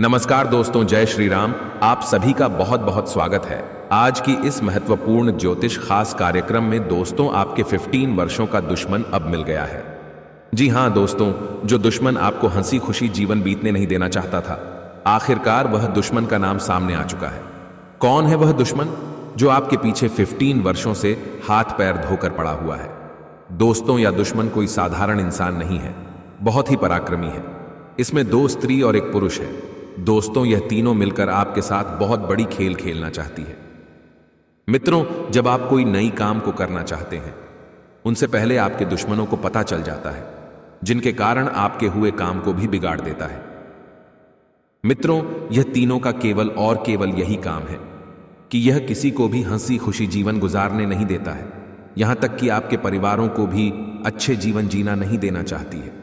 नमस्कार दोस्तों, जय श्री राम। आप सभी का बहुत बहुत स्वागत है आज की इस महत्वपूर्ण ज्योतिष खास कार्यक्रम में। दोस्तों, आपके 15 वर्षों का दुश्मन अब मिल गया है। जी हां दोस्तों, जो दुश्मन आपको हंसी खुशी जीवन बीतने नहीं देना चाहता था, आखिरकार वह दुश्मन का नाम सामने आ चुका है। कौन है वह दुश्मन जो आपके पीछे 15 वर्षों से हाथ पैर धोकर पड़ा हुआ है? दोस्तों, यह दुश्मन कोई साधारण इंसान नहीं है, बहुत ही पराक्रमी है। इसमें 2 स्त्री और 1 पुरुष है। दोस्तों, यह तीनों मिलकर आपके साथ बहुत बड़ी खेल खेलना चाहती है। मित्रों, जब आप कोई नई काम को करना चाहते हैं, उनसे पहले आपके दुश्मनों को पता चल जाता है, जिनके कारण आपके हुए काम को भी बिगाड़ देता है। मित्रों, यह तीनों का केवल और केवल यही काम है कि यह किसी को भी हंसी खुशी जीवन गुजारने नहीं देता है, यहां तक कि आपके परिवारों को भी अच्छे जीवन जीना नहीं देना चाहती है।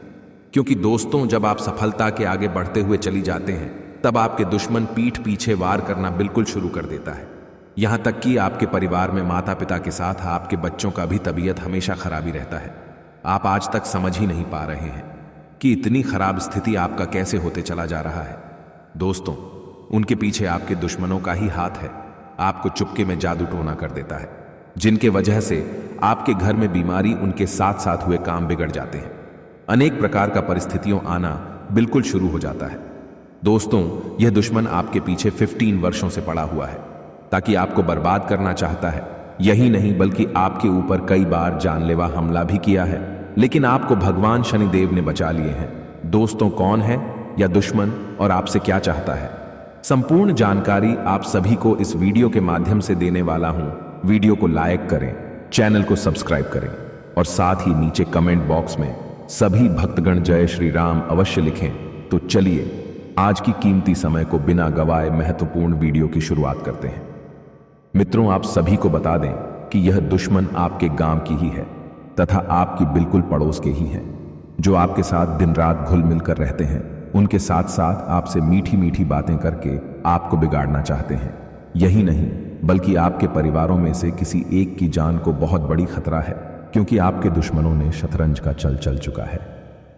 क्योंकि दोस्तों, जब आप सफलता के आगे बढ़ते हुए चली जाते हैं, तब आपके दुश्मन पीठ पीछे वार करना बिल्कुल शुरू कर देता है। यहां तक कि आपके परिवार में माता पिता के साथ आपके बच्चों का भी तबीयत हमेशा खराबी रहता है। आप आज तक समझ ही नहीं पा रहे हैं कि इतनी खराब स्थिति आपका कैसे होते चला जा रहा है। दोस्तों, उनके पीछे आपके दुश्मनों का ही हाथ है। आपको चुपके में जादू टोना कर देता है, जिनके वजह से आपके घर में बीमारी, उनके साथ साथ हुए काम बिगड़ जाते हैं। अनेक प्रकार का परिस्थितियों आना बिल्कुल शुरू हो जाता है। दोस्तों, यह दुश्मन आपके पीछे 15 वर्षों से पड़ा हुआ है, ताकि आपको बर्बाद करना चाहता है। यही नहीं, बल्कि आपके ऊपर कई बार जानलेवा हमला भी किया है, लेकिन आपको भगवान शनिदेव ने बचा लिए हैं। दोस्तों, कौन है यह दुश्मन और आपसे क्या चाहता है? संपूर्ण जानकारी आप सभी को इस वीडियो के माध्यम से देने वाला हूं। वीडियो को लाइक करें, चैनल को सब्सक्राइब करें और साथ ही नीचे कमेंट बॉक्स में सभी भक्तगण जय श्री राम अवश्य लिखें। तो चलिए आज की कीमती समय को बिना गवाए महत्वपूर्ण वीडियो की शुरुआत करते हैं। मित्रों, आप सभी को बता दें कि यह दुश्मन आपके गांव की ही है तथा आपकी बिल्कुल पड़ोस के ही हैं, जो आपके साथ दिन रात घुल मिलकर रहते हैं। उनके साथ साथ आपसे मीठी मीठी बातें करके आपको बिगाड़ना चाहते हैं। यही नहीं, बल्कि आपके परिवारों में से किसी एक की जान को बहुत बड़ी खतरा है, क्योंकि आपके दुश्मनों ने शतरंज का चल चुका है।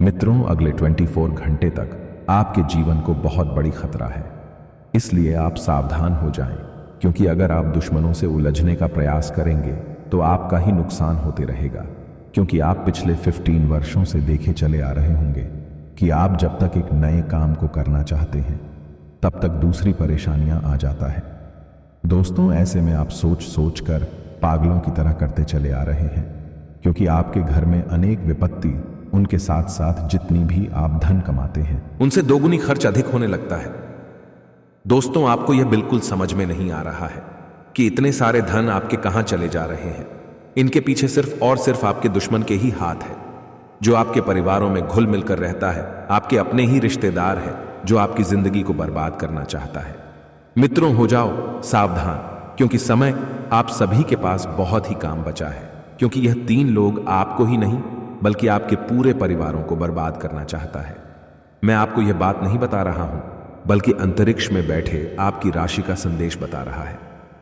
मित्रों, अगले 24 घंटे तक आपके जीवन को बहुत बड़ी खतरा है। इसलिए आप सावधान हो जाएं, क्योंकि अगर आप दुश्मनों से उलझने का प्रयास करेंगे तो आपका ही नुकसान होते रहेगा। क्योंकि आप पिछले 15 वर्षों से देखे चले आ रहे होंगे कि आप जब तक एक नए काम को करना चाहते हैं, तब तक दूसरी परेशानियां आ जाता है। दोस्तों, ऐसे में आप सोच कर पागलों की तरह करते चले आ रहे हैं, क्योंकि आपके घर में अनेक विपत्ति, उनके साथ साथ जितनी भी आप धन कमाते हैं, उनसे दोगुनी खर्च अधिक होने लगता है। दोस्तों, आपको यह बिल्कुल समझ में नहीं आ रहा है कि इतने सारे धन आपके कहां चले जा रहे हैं। इनके पीछे सिर्फ और सिर्फ आपके दुश्मन के ही हाथ है, जो आपके परिवारों में घुल मिलकर रहता है। आपके अपने ही रिश्तेदार है, जो आपकी जिंदगी को बर्बाद करना चाहता है। मित्रों, हो जाओ सावधान, क्योंकि समय आप सभी के पास बहुत ही काम बचा है। क्योंकि यह 3 लोग आपको ही नहीं, बल्कि आपके पूरे परिवारों को बर्बाद करना चाहता है। मैं आपको यह बात नहीं बता रहा हूं, बल्कि अंतरिक्ष में बैठे आपकी राशि का संदेश बता रहा है।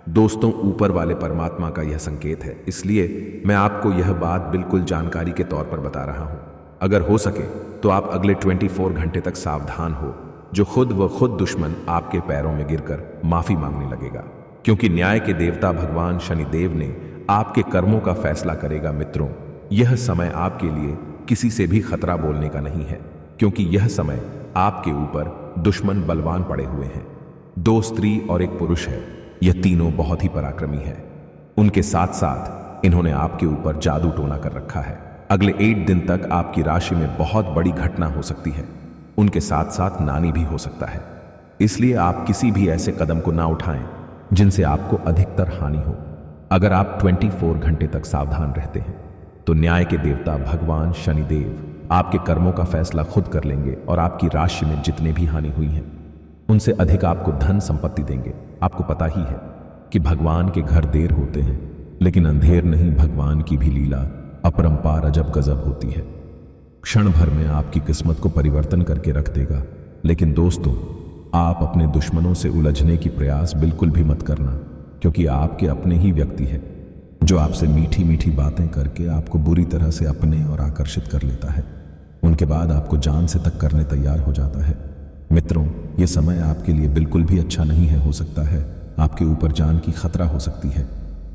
दोस्तों, ऊपर वाले परमात्मा का यह संकेत है, इसलिए मैं आपको यह बात बिल्कुल जानकारी के तौर पर बता रहा हूं। अगर हो सके तो आप अगले 24 घंटे तक सावधान हो, जो खुद दुश्मन आपके पैरों में गिरकर माफी मांगने लगेगा। क्योंकि न्याय के देवता भगवान शनिदेव ने आपके कर्मों का फैसला करेगा। मित्रों, यह समय आपके लिए किसी से भी खतरा बोलने का नहीं है, क्योंकि यह समय आपके ऊपर दुश्मन बलवान पड़े हुए हैं। 2 स्त्री और 1 पुरुष है। यह तीनों बहुत ही पराक्रमी है। उनके साथ साथ इन्होंने आपके ऊपर जादू टोना कर रखा है। अगले 8 दिन तक आपकी राशि में बहुत बड़ी घटना हो सकती है। उनके साथ साथ नानी भी हो सकता है। इसलिए आप किसी भी ऐसे कदम को ना उठाएं जिनसे आपको अधिकतर हानि हो। अगर आप 24 घंटे तक सावधान रहते हैं, तो न्याय के देवता भगवान शनिदेव आपके कर्मों का फैसला खुद कर लेंगे और आपकी राशि में जितने भी हानि हुई है, उनसे अधिक आपको धन संपत्ति देंगे। आपको पता ही है कि भगवान के घर देर होते हैं, लेकिन अंधेर नहीं। भगवान की भी लीला अपरंपार अजब गजब होती है। क्षण भर में आपकी किस्मत को परिवर्तन करके रख देगा। लेकिन दोस्तों, आप अपने दुश्मनों से उलझने की प्रयास बिल्कुल भी मत करना, क्योंकि आपके अपने ही व्यक्ति है, जो आपसे मीठी मीठी बातें करके आपको बुरी तरह से अपने और आकर्षित कर लेता है। उनके बाद आपको जान से तक करने तैयार हो जाता है। मित्रों, ये समय आपके लिए बिल्कुल भी अच्छा नहीं है। हो सकता है आपके ऊपर जान की खतरा हो सकती है।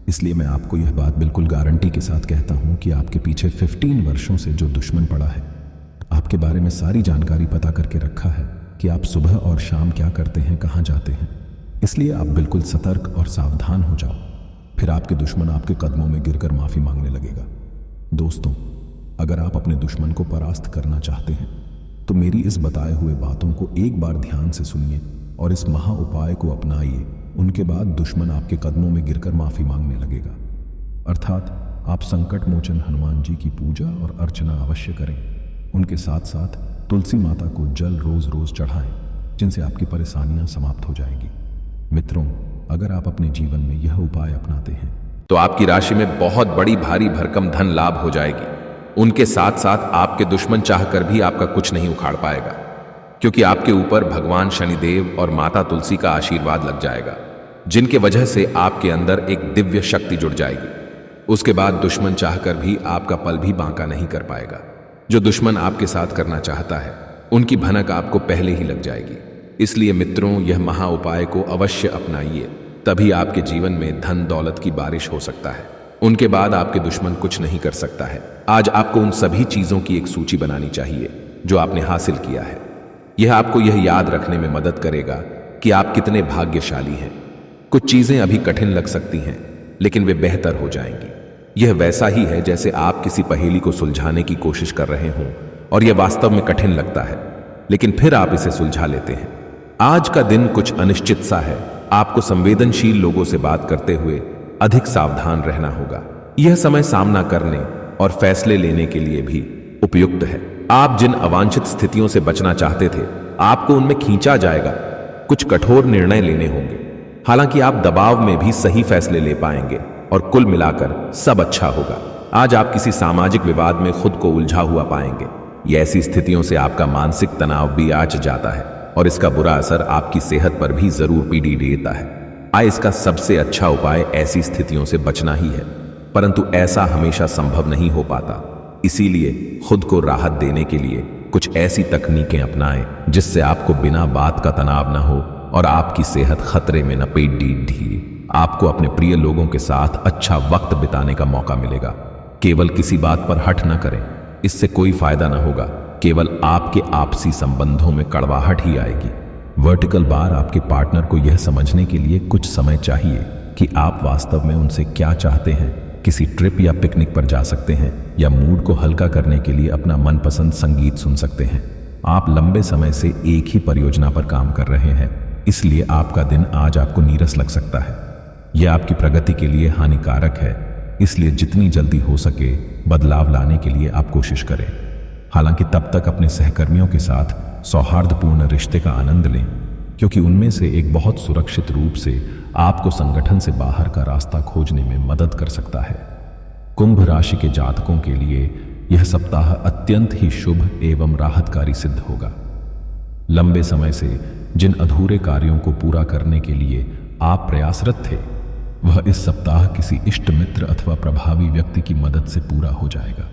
इसलिए मैं आपको यह बात बिल्कुल गारंटी के साथ कहता हूं कि आपके पीछे 15 वर्षों से जो दुश्मन पड़ा है, आपके बारे में सारी जानकारी पता करके रखा है कि आप सुबह और शाम क्या करते हैं, कहां जाते हैं। इसलिए आप बिल्कुल सतर्क और सावधान हो जाओ, फिर आपके दुश्मन आपके कदमों में गिरकर माफी मांगने लगेगा। दोस्तों, अगर आप अपने दुश्मन को परास्त करना चाहते हैं तो मेरी इस बताए हुए बातों को एक बार ध्यान से सुनिए और इस महा उपाय को अपनाइए। उनके बाद दुश्मन आपके कदमों में गिरकर माफी मांगने लगेगा। अर्थात आप संकट मोचन हनुमान जी की पूजा और अर्चना अवश्य करें। उनके साथ साथ तुलसी माता को जल रोज रोज चढ़ाएं, जिनसे आपकी परेशानियां समाप्त हो जाएंगी। मित्रों, अगर आप अपने जीवन में यह उपाय अपनाते हैं तो आपकी राशि में बहुत बड़ी भारी भरकम धन लाभ हो जाएगी। उनके साथ साथ आपके दुश्मन चाहकर भी आपका कुछ नहीं उखाड़ पाएगा, क्योंकि आपके ऊपर भगवान शनिदेव और माता तुलसी का आशीर्वाद लग जाएगा, जिनके वजह से आपके अंदर एक दिव्य शक्ति जुड़ जाएगी। उसके बाद दुश्मन चाहकर भी आपका पल भी बांका नहीं कर पाएगा। जो दुश्मन आपके साथ करना चाहता है, उनकी भनक आपको पहले ही लग जाएगी। इसलिए मित्रों, यह महा उपाय को अवश्य अपनाइए, तभी आपके जीवन में धन दौलत की बारिश हो सकता है। उनके बाद आपके दुश्मन कुछ नहीं कर सकता है। आज आपको उन सभी चीजों की एक सूची बनानी चाहिए जो आपने हासिल किया है। यह आपको यह याद रखने में मदद करेगा कि आप कितने भाग्यशाली हैं। कुछ चीजें अभी कठिन लग सकती हैं, लेकिन वे बेहतर हो जाएंगी। यह वैसा ही है जैसे आप किसी पहेली को सुलझाने की कोशिश कर रहे हों और यह वास्तव में कठिन लगता है, लेकिन फिर आप इसे सुलझा लेते हैं। आज का दिन कुछ अनिश्चित सा है। आपको संवेदनशील लोगों से बात करते हुए अधिक सावधान रहना होगा। यह समय सामना करने और फैसले लेने के लिए भी उपयुक्त है। आप जिन अवांछित स्थितियों से बचना चाहते थे, आपको उनमें खींचा जाएगा। कुछ कठोर निर्णय लेने होंगे, हालांकि आप दबाव में भी सही फैसले ले पाएंगे और कुल मिलाकर सब अच्छा होगा। आज आप किसी सामाजिक विवाद में खुद को उलझा हुआ पाएंगे। ये ऐसी स्थितियों से आपका मानसिक तनाव भी आच जाता है और इसका बुरा असर आपकी सेहत पर भी जरूर पीड़ी देता है। इसका सबसे अच्छा उपाय ऐसी स्थितियों से बचना ही है, परंतु ऐसा हमेशा संभव नहीं हो पाता। इसीलिए खुद को राहत देने के लिए कुछ ऐसी तकनीकें अपनाएं जिससे आपको बिना बात का तनाव न हो और आपकी सेहत खतरे में न ढीए। आपको अपने प्रिय लोगों के साथ अच्छा वक्त बिताने का मौका मिलेगा। केवल किसी बात पर हठ न करें, इससे कोई फायदा न होगा। केवल आपके आपसी संबंधों में कड़वाहट ही आएगी। वर्टिकल बार आपके पार्टनर को यह समझने के लिए कुछ समय चाहिए कि आप वास्तव में उनसे क्या चाहते हैं। किसी ट्रिप या पिकनिक पर जा सकते हैं या मूड को हल्का करने के लिए अपना मनपसंद संगीत सुन सकते हैं। आप लंबे समय से एक ही परियोजना पर काम कर रहे हैं, इसलिए आपका दिन आज आपको नीरस लग सकता है। यह आपकी प्रगति के लिए हानिकारक है, इसलिए जितनी जल्दी हो सके बदलाव लाने के लिए आप कोशिश करें। हालांकि तब तक अपने सहकर्मियों के साथ सौहार्दपूर्ण रिश्ते का आनंद लें, क्योंकि उनमें से एक बहुत सुरक्षित रूप से आपको संगठन से बाहर का रास्ता खोजने में मदद कर सकता है। कुंभ राशि के जातकों के लिए यह सप्ताह अत्यंत ही शुभ एवं राहतकारी सिद्ध होगा। लंबे समय से जिन अधूरे कार्यों को पूरा करने के लिए आप प्रयासरत थे, वह इस सप्ताह किसी इष्ट मित्र अथवा प्रभावी व्यक्ति की मदद से पूरा हो जाएगा।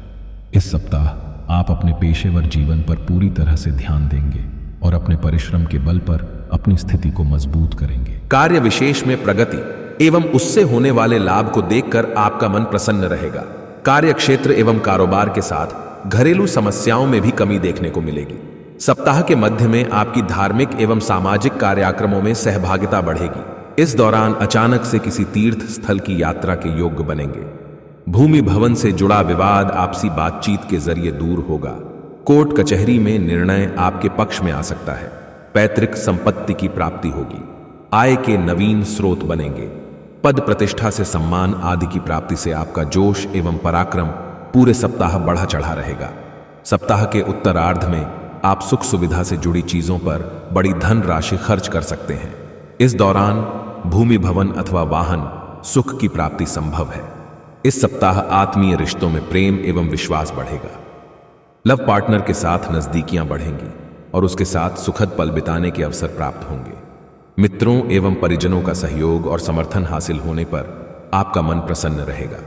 इस सप्ताह आप अपने पेशेवर जीवन पर पूरी तरह से ध्यान देंगे और अपने परिश्रम के बल पर अपनी स्थिति को मजबूत करेंगे। कार्य विशेष में प्रगति एवं उससे होने वाले लाभ को देखकर आपका मन प्रसन्न रहेगा। कार्य क्षेत्र एवं कारोबार के साथ घरेलू समस्याओं में भी कमी देखने को मिलेगी। सप्ताह के मध्य में आपकी धार्मिक एवं सामाजिक कार्यक्रमों में सहभागिता बढ़ेगी। इस दौरान अचानक से किसी तीर्थ स्थल की यात्रा के योग्य बनेंगे। भूमि भवन से जुड़ा विवाद आपसी बातचीत के जरिए दूर होगा। कोर्ट कचहरी में निर्णय आपके पक्ष में आ सकता है। पैतृक संपत्ति की प्राप्ति होगी। आय के नवीन स्रोत बनेंगे। पद प्रतिष्ठा से सम्मान आदि की प्राप्ति से आपका जोश एवं पराक्रम पूरे सप्ताह बढ़ा चढ़ा रहेगा। सप्ताह के उत्तरार्ध में आप सुख सुविधा से जुड़ी चीजों पर बड़ी धन राशि खर्च कर सकते हैं। इस दौरान भूमि भवन अथवा वाहन सुख की प्राप्ति संभव है। इस सप्ताह आत्मीय रिश्तों में प्रेम एवं विश्वास बढ़ेगा। लव पार्टनर के साथ नजदीकियां बढ़ेंगी और उसके साथ सुखद पल बिताने के अवसर प्राप्त होंगे। मित्रों एवं परिजनों का सहयोग और समर्थन हासिल होने पर आपका मन प्रसन्न रहेगा।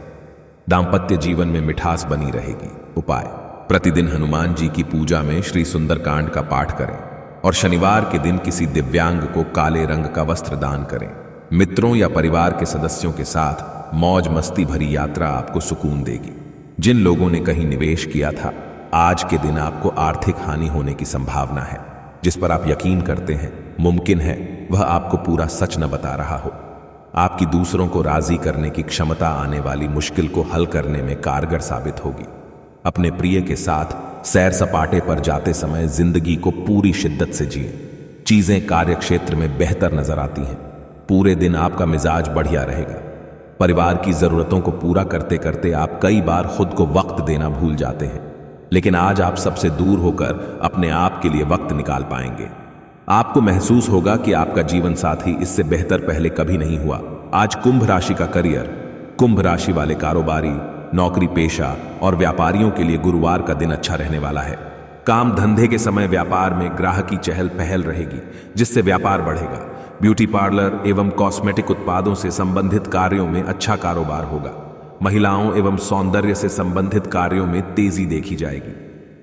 दांपत्य जीवन में मिठास बनी रहेगी। उपाय: प्रतिदिन हनुमान जी की पूजा में श्री सुंदरकांड का पाठ करें। और शनिवार के दिन किसी दिव्यांग को काले रंग का वस्त्र दान करें। मित्रों या परिवार के सदस्यों के साथ मौज मस्ती भरी यात्रा आपको सुकून देगी। जिन लोगों ने कहीं निवेश किया था, आज के दिन आपको आर्थिक हानि होने की संभावना है। जिस पर आप यकीन करते हैं, मुमकिन है वह आपको पूरा सच न बता रहा हो। आपकी दूसरों को राजी करने की क्षमता आने वाली मुश्किल को हल करने में कारगर साबित होगी। अपने प्रिय के साथ सैर सपाटे पर जाते समय जिंदगी को पूरी शिद्दत से जिए। चीजें कार्य क्षेत्र में बेहतर नजर आती हैं। पूरे दिन आपका मिजाज बढ़िया रहेगा। परिवार की जरूरतों को पूरा करते करते आप कई बार खुद को वक्त देना भूल जाते हैं, लेकिन आज आप सबसे दूर होकर अपने आप के लिए वक्त निकाल पाएंगे। आपको महसूस होगा कि आपका जीवन साथी इससे बेहतर पहले कभी नहीं हुआ। आज कुंभ राशि का करियर, कुंभ राशि वाले कारोबारी, नौकरी पेशा और व्यापारियों के लिए गुरुवार का दिन अच्छा रहने वाला है। काम धंधे के समय व्यापार में ग्राहकी चहल पहल रहेगी, जिससे व्यापार बढ़ेगा। ब्यूटी पार्लर एवं कॉस्मेटिक उत्पादों से संबंधित कार्यों में अच्छा कारोबार होगा। महिलाओं एवं सौंदर्य से संबंधित कार्यों में तेजी देखी जाएगी।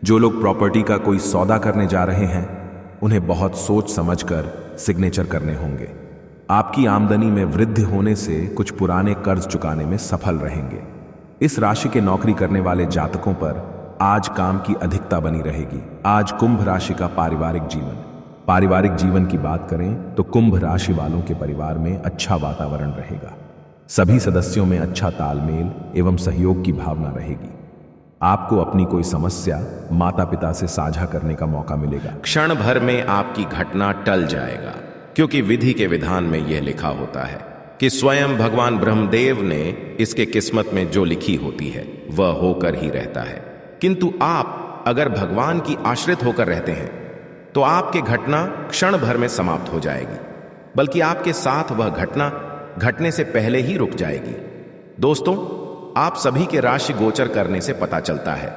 जो लोग प्रॉपर्टी का कोई सौदा करने जा रहे हैं, उन्हें बहुत सोच समझकर सिग्नेचर करने होंगे। आपकी आमदनी में वृद्धि होने से कुछ पुराने कर्ज चुकाने में सफल रहेंगे। इस राशि के नौकरी करने वाले जातकों पर आज काम की अधिकता बनी रहेगी। आज कुंभ राशि का पारिवारिक जीवन की बात करें तो कुंभ राशि वालों के परिवार में अच्छा वातावरण रहेगा। सभी सदस्यों में अच्छा तालमेल एवं सहयोग की भावना रहेगी। आपको अपनी कोई समस्या माता पिता से साझा करने का मौका मिलेगा। क्षण भर में आपकी घटना टल जाएगा, क्योंकि विधि के विधान में यह लिखा होता है कि स्वयं भगवान ब्रह्मदेव ने इसके किस्मत में जो लिखी होती है वह होकर ही रहता है। किंतु आप अगर भगवान की आश्रित होकर रहते हैं तो आपकी घटना क्षण भर में समाप्त हो जाएगी, बल्कि आपके साथ वह घटना घटने से पहले ही रुक जाएगी। दोस्तों, आप सभी के राशि गोचर करने से पता चलता है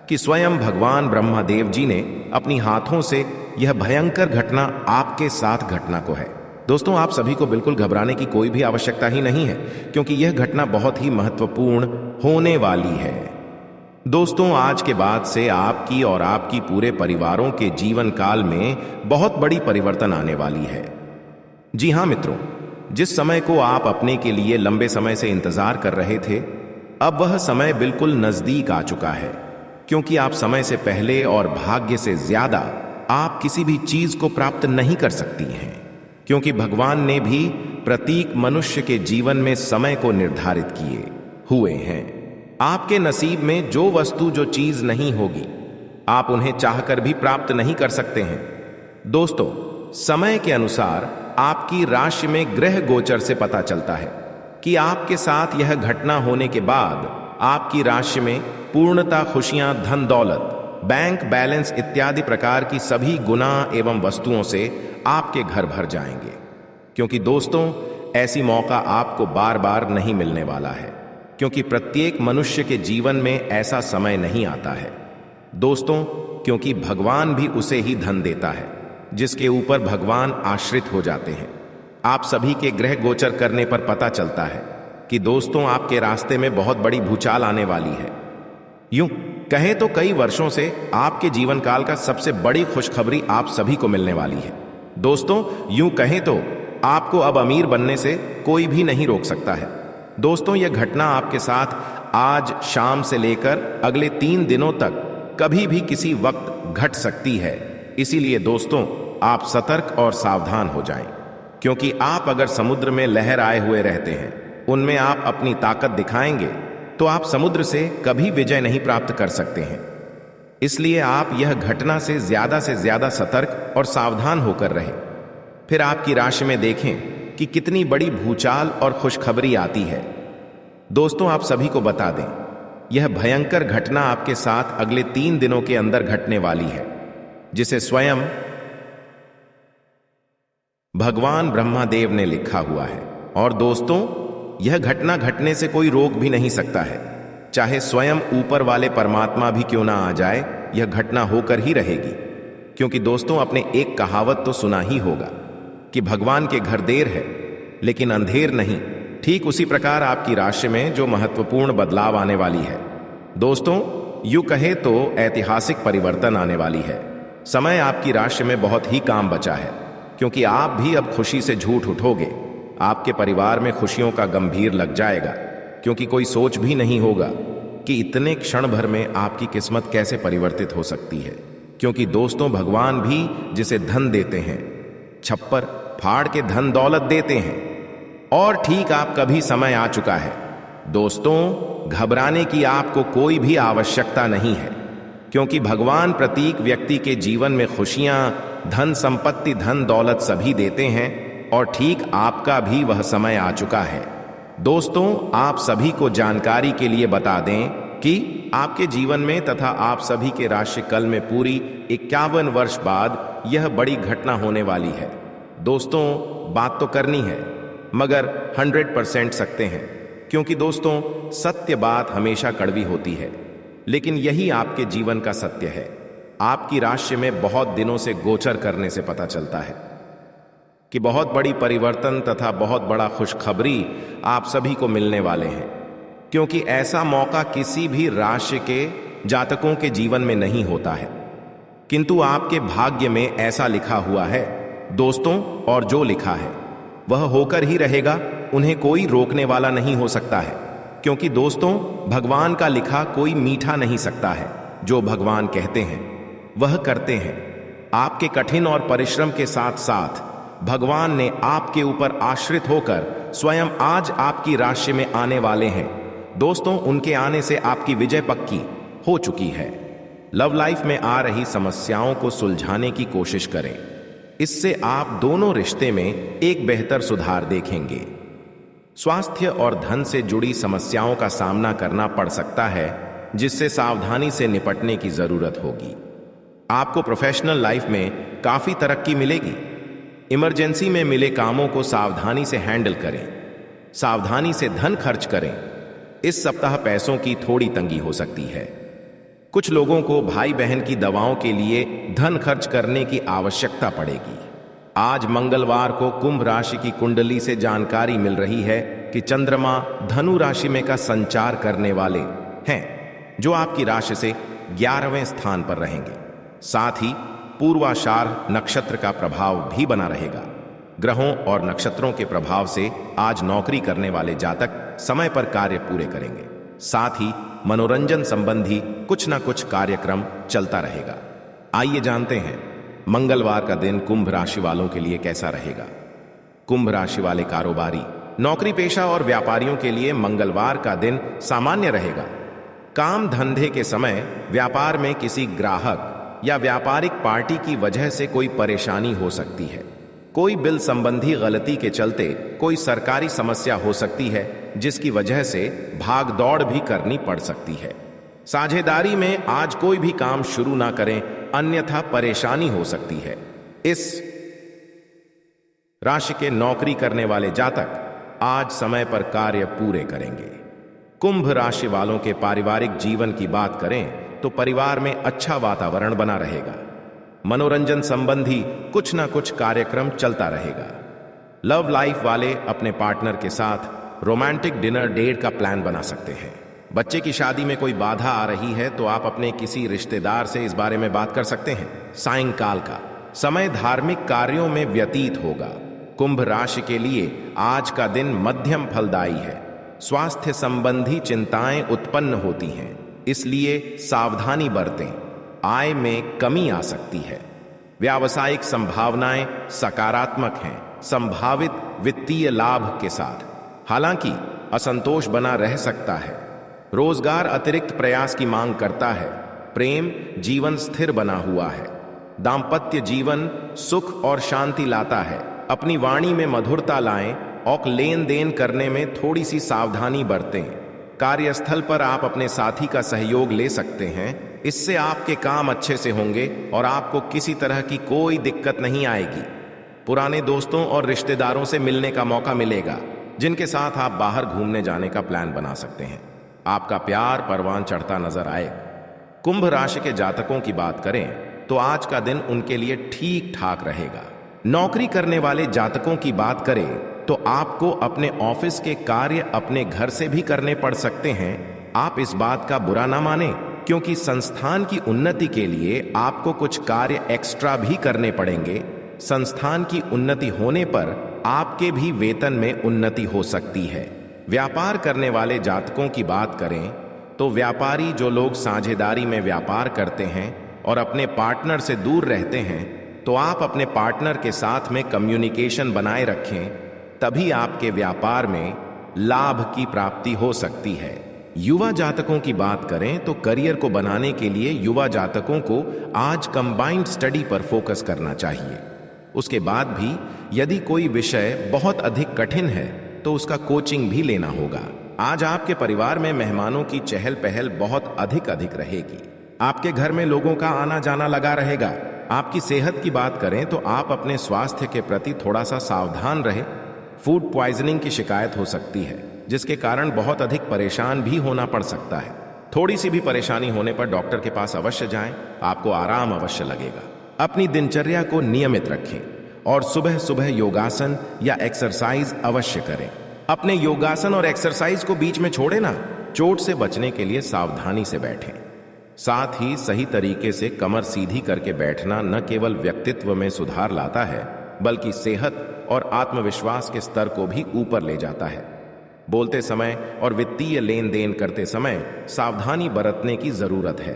कि स्वयं भगवान ब्रह्मदेव जी ने अपनी हाथों से यह भयंकर घटना आपके साथ घटना को है। दोस्तों, आप सभी को बिल्कुल घबराने की कोई भी आवश्यकता ही नहीं है, क्योंकि यह घटना बहुत ही महत्वपूर्ण होने वाली है। दोस्तों, आज के बाद से आपकी और आपकी पूरे परिवारों के जीवन काल में बहुत बड़ी परिवर्तन आने वाली है। जी हाँ मित्रों, जिस समय को आप अपने के लिए लंबे समय से इंतजार कर रहे थे, अब वह समय बिल्कुल नजदीक आ चुका है, क्योंकि आप समय से पहले और भाग्य से ज्यादा आप किसी भी चीज को प्राप्त नहीं कर सकती हैं, क्योंकि भगवान ने भी प्रत्येक मनुष्य के जीवन में समय को निर्धारित किए हुए हैं। आपके नसीब में जो वस्तु, जो चीज नहीं होगी, आप उन्हें चाहकर भी प्राप्त नहीं कर सकते हैं। दोस्तों, समय के अनुसार आपकी राशि में ग्रह गोचर से पता चलता है कि आपके साथ यह घटना होने के बाद आपकी राशि में पूर्णता, खुशियां, धन दौलत, बैंक बैलेंस इत्यादि प्रकार की सभी गुना एवं वस्तुओं से आपके घर भर जाएंगे। क्योंकि दोस्तों, ऐसी मौका आपको बार बार नहीं मिलने वाला है, क्योंकि प्रत्येक मनुष्य के जीवन में ऐसा समय नहीं आता है। दोस्तों, क्योंकि भगवान भी उसे ही धन देता है जिसके ऊपर भगवान आश्रित हो जाते हैं। आप सभी के ग्रह गोचर करने पर पता चलता है कि दोस्तों, आपके रास्ते में बहुत बड़ी भूचाल आने वाली है। यूं कहें तो कई वर्षों से आपके जीवन काल का सबसे बड़ी खुशखबरी आप सभी को मिलने वाली है। दोस्तों, यूं कहें तो आपको अब अमीर बनने से कोई भी नहीं रोक सकता है। दोस्तों, यह घटना आपके साथ आज शाम से लेकर अगले 3 दिनों तक कभी भी किसी वक्त घट सकती है। इसीलिए दोस्तों, आप सतर्क और सावधान हो जाएं, क्योंकि आप अगर समुद्र में लहर आए हुए रहते हैं, उनमें आप अपनी ताकत दिखाएंगे तो आप समुद्र से कभी विजय नहीं प्राप्त कर सकते हैं। इसलिए आप यह घटना से ज्यादा सतर्क और सावधान होकर रहें। फिर आपकी राशि में देखें कि कितनी बड़ी भूचाल और खुशखबरी आती है। दोस्तों, आप सभी को बता दें, यह भयंकर घटना आपके साथ अगले 3 दिनों के अंदर घटने वाली है, जिसे स्वयं भगवान ब्रह्मदेव ने लिखा हुआ है। और दोस्तों, यह घटना घटने से कोई रोक भी नहीं सकता है। चाहे स्वयं ऊपर वाले परमात्मा भी क्यों ना आ जाए, यह घटना होकर ही रहेगी। क्योंकि दोस्तों, आपने एक कहावत तो सुना ही होगा कि भगवान के घर देर है लेकिन अंधेर नहीं। ठीक उसी प्रकार आपकी राशि में जो महत्वपूर्ण बदलाव आने वाली है। दोस्तों, यूं कहे तो ऐतिहासिक परिवर्तन आने वाली है। समय आपकी राशि में बहुत ही काम बचा है, क्योंकि आप भी अब खुशी से झूठ उठोगे। आपके परिवार में खुशियों का गंभीर लग जाएगा, क्योंकि कोई सोच भी नहीं होगा कि इतने क्षण भर में आपकी किस्मत कैसे परिवर्तित हो सकती है। क्योंकि दोस्तों, भगवान भी जिसे धन देते हैं, छप्पर फाड़ के धन दौलत देते हैं। और ठीक आपका भी समय आ चुका है। दोस्तों, घबराने की आपको कोई भी आवश्यकता नहीं है, क्योंकि भगवान प्रत्येक व्यक्ति के जीवन में खुशियां, धन संपत्ति, धन दौलत सभी देते हैं, और ठीक आपका भी वह समय आ चुका है। दोस्तों, आप सभी को जानकारी के लिए बता दें कि आपके जीवन में तथा आप सभी के राशि कल में पूरी 51 वर्ष बाद यह बड़ी घटना होने वाली है। दोस्तों, बात तो करनी है, मगर 100% सकते हैं, क्योंकि दोस्तों, सत्य बात हमेशा कड़वी होती है, लेकिन यही आपके जीवन का सत्य है। आपकी राशि में बहुत दिनों से गोचर करने से पता चलता है कि बहुत बड़ी परिवर्तन तथा बहुत बड़ा खुशखबरी आप सभी को मिलने वाले हैं, क्योंकि ऐसा मौका किसी भी राशि के जातकों के जीवन में नहीं होता है, किंतु आपके भाग्य में ऐसा लिखा हुआ है दोस्तों, और जो लिखा है वह होकर ही रहेगा। उन्हें कोई रोकने वाला नहीं हो सकता है, क्योंकि दोस्तों, भगवान का लिखा कोई मीठा नहीं सकता है। जो भगवान कहते हैं वह करते हैं। आपके कठिन और परिश्रम के साथ साथ भगवान ने आपके ऊपर आश्रित होकर स्वयं आज आपकी राशि में आने वाले हैं। दोस्तों, उनके आने से आपकी विजय पक्की हो चुकी है। लव लाइफ में आ रही समस्याओं को सुलझाने की कोशिश करें। इससे आप दोनों रिश्ते में एक बेहतर सुधार देखेंगे। स्वास्थ्य और धन से जुड़ी समस्याओं का सामना करना पड़ सकता है, जिससे सावधानी से निपटने की जरूरत होगी। आपको प्रोफेशनल लाइफ में काफी तरक्की मिलेगी। इमरजेंसी में मिले कामों को सावधानी से हैंडल करें। सावधानी से धन खर्च करें। इस सप्ताह पैसों की थोड़ी तंगी हो सकती है। कुछ लोगों को भाई बहन की दवाओं के लिए धन खर्च करने की आवश्यकता पड़ेगी। आज मंगलवार को कुंभ राशि की कुंडली से जानकारी मिल रही है कि चंद्रमा धनु राशि में का संचार करने वाले हैं, जो आपकी राशि से 11वें स्थान पर रहेंगे। साथ ही पूर्वाषाढ़ नक्षत्र का प्रभाव भी बना रहेगा। ग्रहों और नक्षत्रों के प्रभाव से आज नौकरी करने वाले जातक समय पर कार्य पूरे करेंगे। साथ ही मनोरंजन संबंधी कुछ ना कुछ कार्यक्रम चलता रहेगा। आइए जानते हैं मंगलवार का दिन कुंभ राशि वालों के लिए कैसा रहेगा। कुंभ राशि वाले कारोबारी, नौकरी पेशा और व्यापारियों के लिए मंगलवार का दिन सामान्य रहेगा। काम धंधे के समय व्यापार में किसी ग्राहक या व्यापारिक पार्टी की वजह से कोई परेशानी हो सकती है। कोई बिल संबंधी गलती के चलते कोई सरकारी समस्या हो सकती है, जिसकी वजह से भाग दौड़ भी करनी पड़ सकती है। साझेदारी में आज कोई भी काम शुरू ना करें, अन्यथा परेशानी हो सकती है। इस राशि के नौकरी करने वाले जातक आज समय पर कार्य पूरे करेंगे। कुंभ राशि वालों के पारिवारिक जीवन की बात करें तो परिवार में अच्छा वातावरण बना रहेगा। मनोरंजन संबंधी कुछ ना कुछ कार्यक्रम चलता रहेगा। लव लाइफ वाले अपने पार्टनर के साथ रोमांटिक डिनर डेट का प्लान बना सकते हैं। बच्चे की शादी में कोई बाधा आ रही है तो आप अपने किसी रिश्तेदार से इस बारे में बात कर सकते हैं। सायंकाल का समय धार्मिक कार्यों में व्यतीत होगा। कुंभ राशि के लिए आज का दिन मध्यम फलदायी है। स्वास्थ्य संबंधी चिंताएं उत्पन्न होती हैं, इसलिए सावधानी बरतें। आय में कमी आ सकती है। व्यावसायिक संभावनाएं सकारात्मक हैं, संभावित वित्तीय लाभ के साथ। हालांकि असंतोष बना रह सकता है। रोजगार अतिरिक्त प्रयास की मांग करता है। प्रेम जीवन स्थिर बना हुआ है। दाम्पत्य जीवन सुख और शांति लाता है। अपनी वाणी में मधुरता लाएं और लेन देन करने में थोड़ी सी सावधानी बरतें। कार्यस्थल पर आप अपने साथी का सहयोग ले सकते हैं। इससे आपके काम अच्छे से होंगे और आपको किसी तरह की कोई दिक्कत नहीं आएगी। पुराने दोस्तों और रिश्तेदारों से मिलने का मौका मिलेगा, जिनके साथ आप बाहर घूमने जाने का प्लान बना सकते हैं। आपका प्यार परवान चढ़ता नजर आए। कुंभ राशि के जातकों की बात करें तो आज का दिन उनके लिए ठीक ठाक रहेगा। नौकरी करने वाले जातकों की बात करें तो आपको अपने ऑफिस के कार्य अपने घर से भी करने पड़ सकते हैं। आप इस बात का बुरा ना माने, क्योंकि संस्थान की उन्नति के लिए आपको कुछ कार्य एक्स्ट्रा भी करने पड़ेंगे। संस्थान की उन्नति होने पर आपके भी वेतन में उन्नति हो सकती है। व्यापार करने वाले जातकों की बात करें तो व्यापारी जो लोग साझेदारी में व्यापार करते हैं और अपने पार्टनर से दूर रहते हैं, तो आप अपने पार्टनर के साथ में कम्युनिकेशन बनाए रखें, तभी आपके व्यापार में लाभ की प्राप्ति हो सकती है। युवा जातकों की बात करें तो करियर को बनाने के लिए युवा जातकों को आज कंबाइंड स्टडी पर फोकस करना चाहिए। उसके बाद भी यदि कोई विषय बहुत अधिक कठिन है तो उसका कोचिंग भी लेना होगा। आज आपके परिवार में मेहमानों की चहल पहल बहुत अधिक रहेगी। आपके घर में लोगों का आना जाना लगा रहेगा। आपकी सेहत की बात करें तो आप अपने स्वास्थ्य के प्रति थोड़ा सा सावधान रहें। फूड पॉइजनिंग की शिकायत हो सकती है, जिसके कारण बहुत अधिक परेशान भी होना पड़ सकता है। थोड़ी सी भी परेशानी होने पर डॉक्टर के पास अवश्य जाएं, आपको आराम अवश्य लगेगा। अपनी दिनचर्या को नियमित रखें और सुबह सुबह योगासन या एक्सरसाइज अवश्य करें। अपने योगासन और एक्सरसाइज को बीच में छोड़े ना। चोट से बचने के लिए सावधानी से बैठें। साथ ही सही तरीके से कमर सीधी करके बैठना न केवल व्यक्तित्व में सुधार लाता है, बल्कि सेहत और आत्मविश्वास के स्तर को भी ऊपर ले जाता है। बोलते समय और वित्तीय लेन देन करते समय सावधानी बरतने की जरूरत है।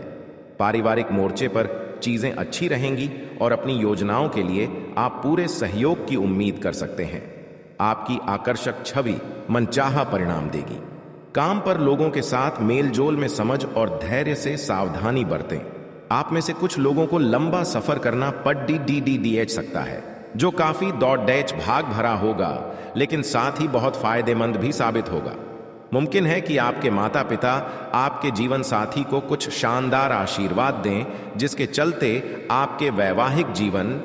पारिवारिक मोर्चे पर चीजें अच्छी रहेंगी और अपनी योजनाओं के लिए आप पूरे सहयोग की उम्मीद कर सकते हैं। आपकी आकर्षक छवि मनचाहा परिणाम देगी। काम पर लोगों के साथ मेलजोल में समझ और धैर्य से सावधानी बरतें। आप में से कुछ लोगों को लंबा सफर करना पड़ सकता है, जो काफी दौड़-दौड़ भाग भरा होगा, लेकिन साथ ही बहुत फायदेमंद भी साबित होगा। मुमकिन है कि आपके माता पिता आपके जीवन साथी को कुछ शानदार आशीर्वाद दें, जिसके चलते आपके वैवाहिक जीवन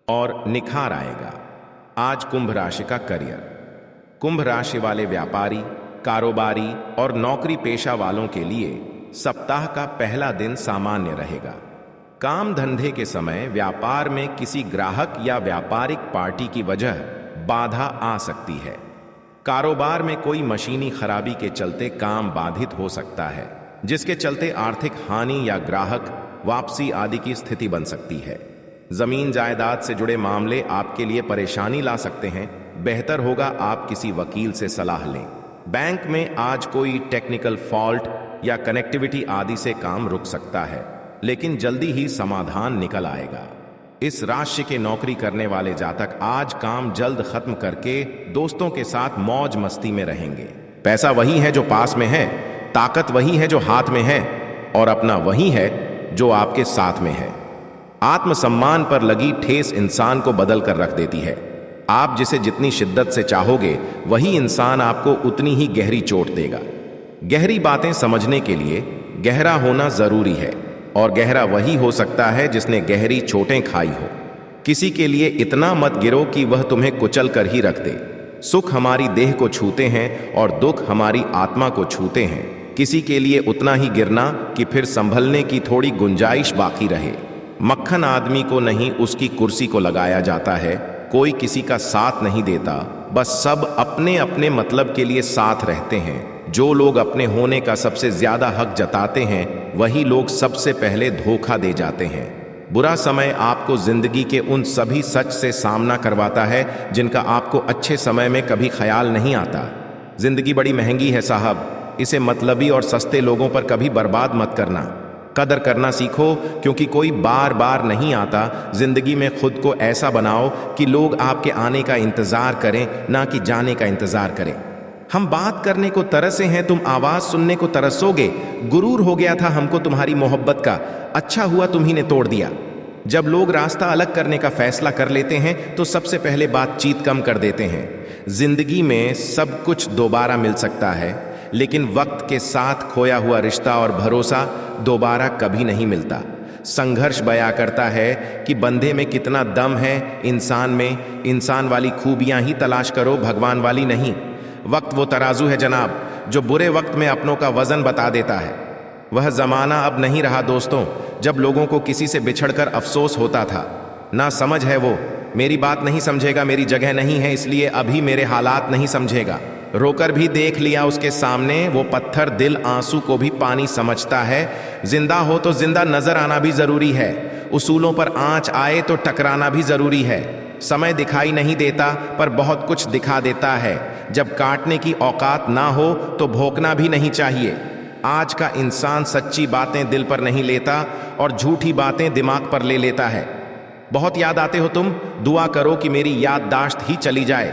और निखार आएगा। आज कुंभ राशि का करियर। कुंभ राशि वाले व्यापारी, कारोबारी और नौकरी पेशा वालों के लिए सप्ताह का पहला दिन सामान्य रहेगा। काम धंधे के समय व्यापार में किसी ग्राहक या व्यापारिक पार्टी की वजह बाधा आ सकती है। कारोबार में कोई मशीनी खराबी के चलते काम बाधित हो सकता है, जिसके चलते आर्थिक हानि या ग्राहक वापसी आदि की स्थिति बन सकती है। जमीन जायदाद से जुड़े मामले आपके लिए परेशानी ला सकते हैं। बेहतर होगा आप किसी वकील से सलाह लें। बैंक में आज कोई टेक्निकल फॉल्ट या कनेक्टिविटी आदि से काम रुक सकता है, लेकिन जल्दी ही समाधान निकल आएगा। इस राशि के नौकरी करने वाले जातक आज काम जल्द खत्म करके दोस्तों के साथ मौज मस्ती में रहेंगे। पैसा वही है जो पास में है, ताकत वही है जो हाथ में है, और अपना वही है जो आपके साथ में है। आत्मसम्मान पर लगी ठेस इंसान को बदल कर रख देती है। आप जिसे जितनी शिद्दत से चाहोगे, वही इंसान आपको उतनी ही गहरी चोट देगा। गहरी बातें समझने के लिए गहरा होना जरूरी है, और गहरा वही हो सकता है जिसने गहरी चोटें खाई हो। किसी के लिए इतना मत गिरो कि वह तुम्हें कुचल कर ही रख दे। सुख हमारी देह को छूते हैं और दुख हमारी आत्मा को छूते हैं। किसी के लिए उतना ही गिरना कि फिर संभलने की थोड़ी गुंजाइश बाकी रहे। मक्खन आदमी को नहीं, उसकी कुर्सी को लगाया जाता है। कोई किसी का साथ नहीं देता, बस सब अपने अपने मतलब के लिए साथ रहते हैं। जो लोग अपने होने का सबसे ज्यादा हक जताते हैं, वही लोग सबसे पहले धोखा दे जाते हैं। बुरा समय आपको जिंदगी के उन सभी सच से सामना करवाता है जिनका आपको अच्छे समय में कभी ख्याल नहीं आता। जिंदगी बड़ी महंगी है साहब, इसे मतलबी और सस्ते लोगों पर कभी बर्बाद मत करना। कदर करना सीखो, क्योंकि कोई बार बार नहीं आता। जिंदगी में खुद को ऐसा बनाओ कि लोग आपके आने का इंतजार करें, ना कि जाने का इंतजार करें। हम बात करने को तरसे हैं, तुम आवाज सुनने को तरसोगे। गुरूर हो गया था हमको तुम्हारी मोहब्बत का, अच्छा हुआ तुम्ही ने तोड़ दिया। जब लोग रास्ता अलग करने का फैसला कर लेते हैं तो सबसे पहले बातचीत कम कर देते हैं। जिंदगी में सब कुछ दोबारा मिल सकता है, लेकिन वक्त के साथ खोया हुआ रिश्ता और भरोसा दोबारा कभी नहीं मिलता। संघर्ष बयां करता है कि बंदे में कितना दम है। इंसान में इंसान वाली खूबियां ही तलाश करो, भगवान वाली नहीं। वक्त वो तराजू है जनाब, जो बुरे वक्त में अपनों का वजन बता देता है। वह जमाना अब नहीं रहा दोस्तों, जब लोगों को किसी से बिछड़कर अफसोस होता था। ना समझ है वो, मेरी बात नहीं समझेगा, मेरी जगह नहीं है, इसलिए अभी मेरे हालात नहीं समझेगा। रोकर भी देख लिया उसके सामने। वो पत्थर दिल आंसू को भी पानी समझता है। जिंदा हो तो जिंदा नजर आना भी जरूरी है। उसूलों पर आंच आए तो टकराना भी जरूरी है। समय दिखाई नहीं देता पर बहुत कुछ दिखा देता है। जब काटने की औकात ना हो तो भोंकना भी नहीं चाहिए। आज का इंसान सच्ची बातें दिल पर नहीं लेता और झूठी बातें दिमाग पर ले लेता है। बहुत याद आते हो तुम, दुआ करो कि मेरी याददाश्त ही चली जाए।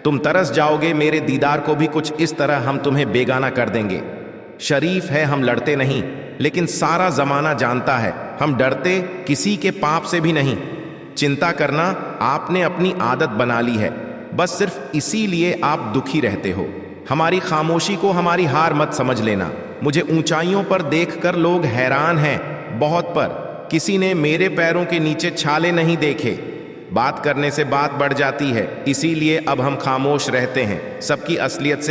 तुम तरस जाओगे मेरे दीदार को भी कुछ इस तरह हम तुम्हें बेगाना कर देंगे। शरीफ है हम लड़ते नहीं, लेकिन सारा जमाना जानता है हम डरते किसी के पाप से भी नहीं। चिंता करना आपने अपनी आदत बना ली है, बस सिर्फ इसीलिए आप दुखी रहते हो। हमारी खामोशी को हमारी हार मत समझ लेना। मुझे ऊंचाइयों पर देखकर लोग हैरान हैं, बहुत पर किसी ने मेरे पैरों के नीचे छाले नहीं देखे। बात करने से बात बढ़ जाती है, इसीलिए अब हम खामोश रहते हैं। सबकी असलियत से